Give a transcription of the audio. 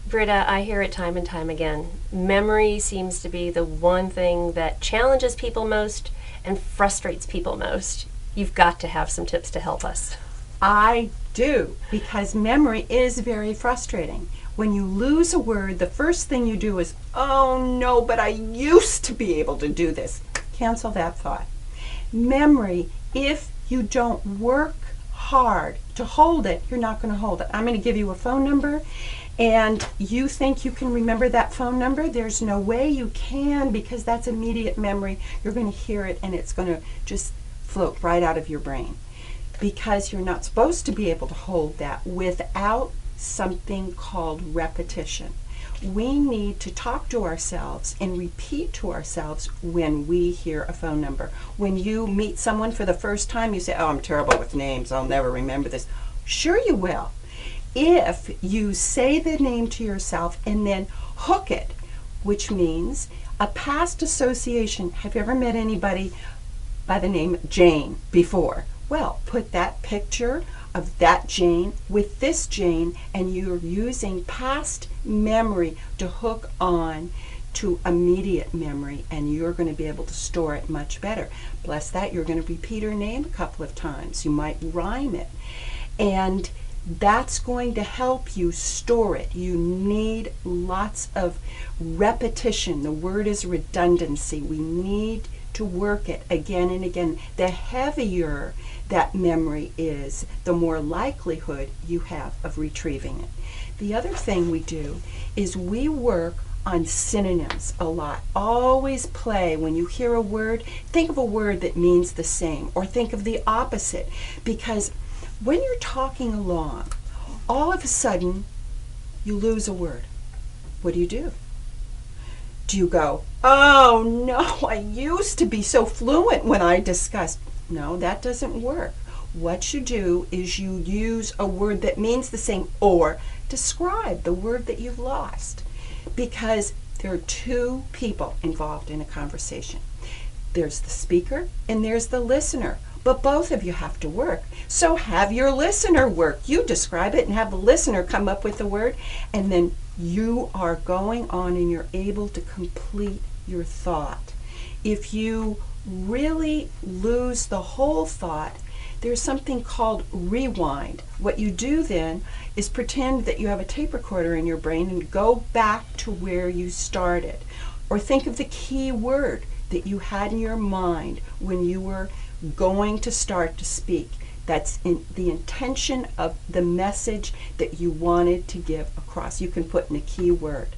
Britta, I hear it time and time again. Memory seems to be the one thing that challenges people most and frustrates people most. You've got to have some tips to help us. I do, because memory is very frustrating. When you lose a word, the first thing you do is, oh no, but I used to be able to do this. Cancel that thought. Memory, if you don't work hard to hold it, you're not going to hold it. I'm going to give you a phone number, and you think you can remember that phone number. There's no way you can, because that's immediate memory. You're going to hear it and it's going to just float right out of your brain, because you're not supposed to be able to hold that without something called repetition. We need to talk to ourselves and repeat to ourselves when we hear a phone number. When you meet someone for the first time, you say, oh, I'm terrible with names, I'll never remember this. Sure you will. If you say the name to yourself and then hook it, which means a past association. Have you ever met anybody by the name Jane before? Well, put that picture of that Jane with this Jane, and you're using past memory to hook on to immediate memory, and you're going to be able to store it much better. Plus that, you're going to repeat her name a couple of times. You might rhyme it, and that's going to help you store it. You need lots of repetition. The word is redundancy. We need to work it again and again. The heavier that memory is, the more likelihood you have of retrieving it. The other thing we do is we work on synonyms a lot. Always play when you hear a word, think of a word that means the same, or think of the opposite, because when you're talking along, all of a sudden you lose a word. What do? Do you go, oh no, I used to be so fluent when I discussed? No, that doesn't work. What you do is you use a word that means the same, or describe the word that you've lost, because there are two people involved in a conversation. There's the speaker and there's the listener, but both of you have to work. So have your listener work. You describe it and have the listener come up with the word, and then you are going on and you're able to complete your thought. If you really lose the whole thought, there's something called rewind. What you do then is pretend that you have a tape recorder in your brain and go back to where you started. Or think of the key word that you had in your mind when you were going to start to speak. That's in the intention of the message that you wanted to give across. You can put in a key word.